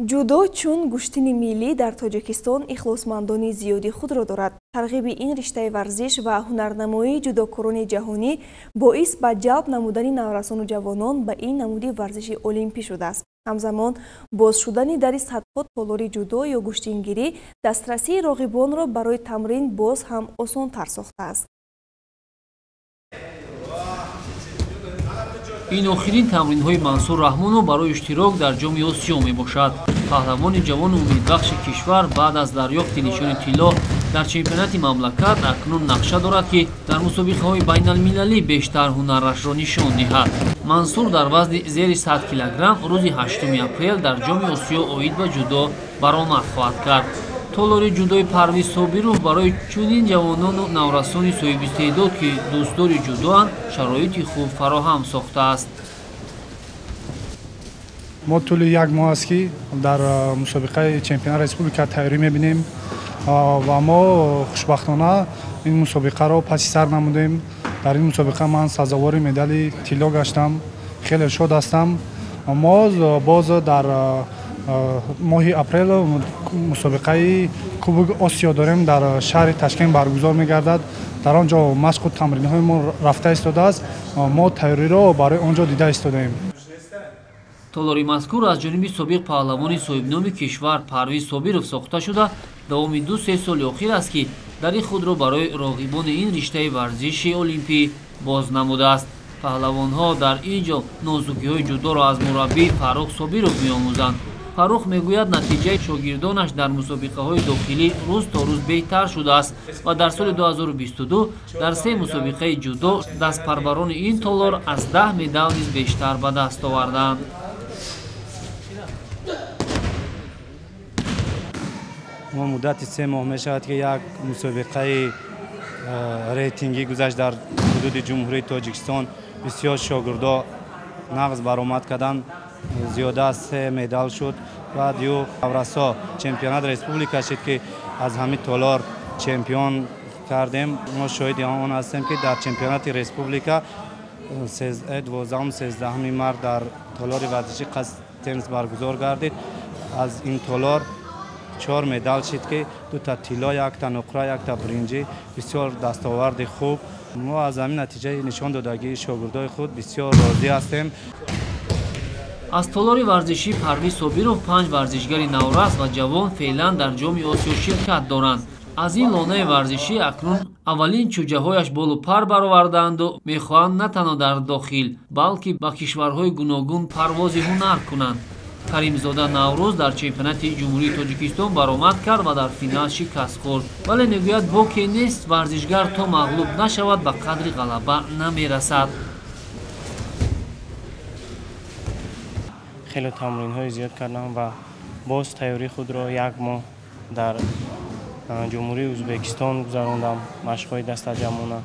ҷудо чун гӯштини миллӣ дар Тоҷикистон ихлосмандони зиёди худро дорад. Тарғиби ин риштаи варзиш ва ҳунарнамоии ҷудокорони ҷаҳонӣ боис ба ҷалб намудани наврасону ҷавонон ба ин намуди варзиши олимпӣ шудааст. ҳамзамон боз шудани дари садҳо толори ҷудо ё гӯштингирӣ дастрасии роғибонро барои тамрин боз ҳам осонтар сохтааст. ин охирин тамринҳои Мансур Раҳмонов барои иштирок дар ҷоми Осиё мебошад. паҳлавони ҷавону умедбахши кишвар баъд аз дарёфти нишони тилло дар чемпионати мамлакат акнун нақша дорад, ки дар мусобиқаҳои байналмилалӣ бештар ҳунарашро нишон диҳад. Мансур дар вазни зери 100 килограмм рӯзи 8 апрел дар ҷоми Осиё оид ба ҷудо баромад хоҳад кард. толори ҷудои Парвиз Собиров барои чунин ҷавонону наврасони соҳибистеъдод, ки дӯстдори ҷудоанд, шароити хуб фароҳам сохтааст. мо тӯли як моҳ аст ки дар мусобиқаи чемпионати республика тайёрӣ мебинем ва мо хушбахтона ин мусобиқаро паси сар намудем. дар ин мусобиқа ман сазовори медали тилло гаштам. хеле шод ҳастам. мо боз дар моҳи апрел мусобиқаи Кубок Осиё дорем, дар шаҳри Ташкент баргузор мегардад. дар он ҷо машқу тамринҳои мо рафта истодааст. мо тайёриро барои он ҷо дида истодаем. толори мазкур аз ҷониби собиқ паҳлавони соҳибноми кишвар Парвиз Собиров сохта шуда, давоми 2-3 соли охир аст, ки дари худро барои роғибони ин риштаи варзиши олимпӣ боз намудааст. паҳлавонҳо дар ин ҷо нозукиҳои ҷудоро аз мураббӣ Фаррух Собиров меомӯзанд. Фаррух мегӯяд, натиҷаи шогирдонаш дар мусобиқаҳои дохилӣ рӯз то рӯз беҳтар шудааст ва дар соли 2022 дар 3 мусобиқаи ҷудо дастпарварони ин толор аз 10 медал низ бештар ба даст овардаанд. мо муддати 3 моҳ мешавад, ки як мусобиқаи рейтингӣ гузашт дар ҳудуди ҷумҳурии Тоҷикистон. бисёр шогирдо нағз баромад карданд, зиёда аз 3 медал шуд. баъд ю наврасо чемпионат республика шуд, ки аз ҳамин толор чемпион кардем. мо шоҳиди он ҳастем, ки дар чемпионати республика 12-13 март дар толори варзиши қасд теннис баргузор гардид. аз ин толор 4 медал шид, ки 2 тилло, 1 нуқра, 1 бринҷӣ. бисёр дастоварди хуб. мо аз ҳамин натиҷаи нишон додагии шогирдои худ бисёр розӣ ҳастем. аз толори варзишӣ Парвиз Собиров 5 варзишгари наврас ва ҷавон феълан дар ҷоми Осиё ширкат доранд. аз ин лонаи варзишӣ акнун аввалин чӯҷаҳояш болу пар баровардаанду мехоҳанд на танҳо дар дохил, балки ба кишварҳои гуногун парвози ҳунар кунанд. Каримзода Наврӯз дар чемпионати ҷумҳурии Тоҷикистон баромад кард ва дар финал шикаст хӯрд. вале мегӯяд боке нест, варзишгар то мағлуб нашавад ба қадри ғалаба намерасад. хеле тамринҳои зиёд кардам ва боз тайёрии худро як моҳ дар ҷумҳурии Ӯзбекистон гузарондам, машқҳои дастаҷамона.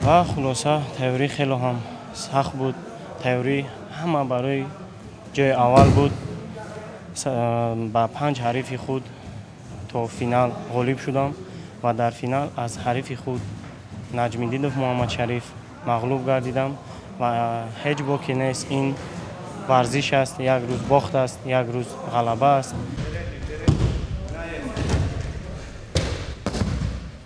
ва хулоса тайёрӣ хеле ҳам сахт буд. тайёрӣ ҳама барои ҷои аввал буд. ба 5 ҳарифи худ то финал ғолиб шудам ва дар финал аз ҳарифи худ Наҷмиддинов Муҳаммадшариф мағлуб гардидам. ва ҳеҷ боке нест, ин варзиш аст, як рӯз бохт аст, як рӯз ғалаба аст.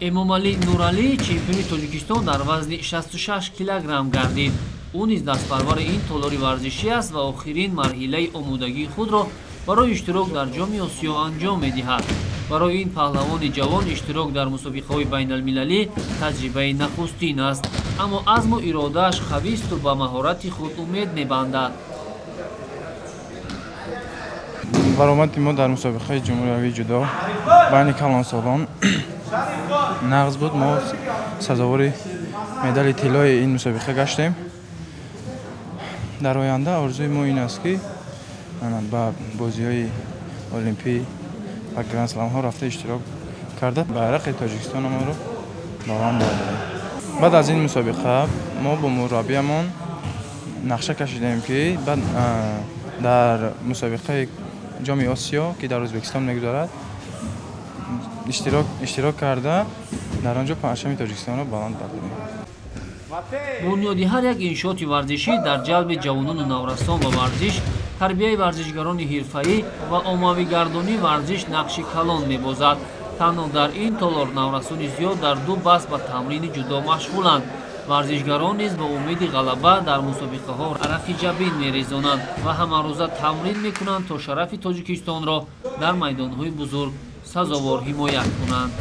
Эмомалӣ Нуралӣ чемпиони Тоҷикистон дар вазни 66 килограмм гардид. ӯ низ дастпарвари ин толори варзишӣ аст ва охирин марҳилаи омодагии худро барои иштирок дар ҷоми Осиё анҷом медиҳад. барои ин паҳлавони ҷавон иштирок дар мусобиқаҳои байналмилалӣ таҷрибаи нахустин аст, аммо азму иродааш қависту ба маҳорати худ умед мебандад. баромади мо дар мусобиқаи ҷумҳуриявии ҷудо байни калонсолон нағз буд. мо сазовори медали тиллои ин мусобиқа гаштем. дар оянда орзуи мо ин аст, ки ба бозиҳои олимпӣ ва гранд-сламҳо рафта иштирок карда байрақи Тоҷикистонамонро баланд бардем. баъд аз ин мусобиқа мо бо мураббиямон нақша кашидем, ки дар мусобиқаи ҷоми Осиё, ки дар Ӯзбекистон мегузарад, иштирок карда дар он ҷо парчами Тоҷикистонро баланд бардем. бунёди ҳар як иншооти варзишӣ дар ҷалби ҷавонону наврасон ба варзиш тарбияи варзишгарони ҳирфаӣ ва оммавигардонии варзиш нақши калон мебозад. танҳо дар ин толор наврасони зиёд дар ду баҳс ба тамрини ҷудо машғуланд. варзишгарон низ ба умеди ғалаба дар мусобиқаҳо арақи ҷабин мерезонанд ва ҳамарӯза тамрин мекунанд то шарафи тоҷикистонро дар майдонҳои бузург сазовор ҳимоят кунанд.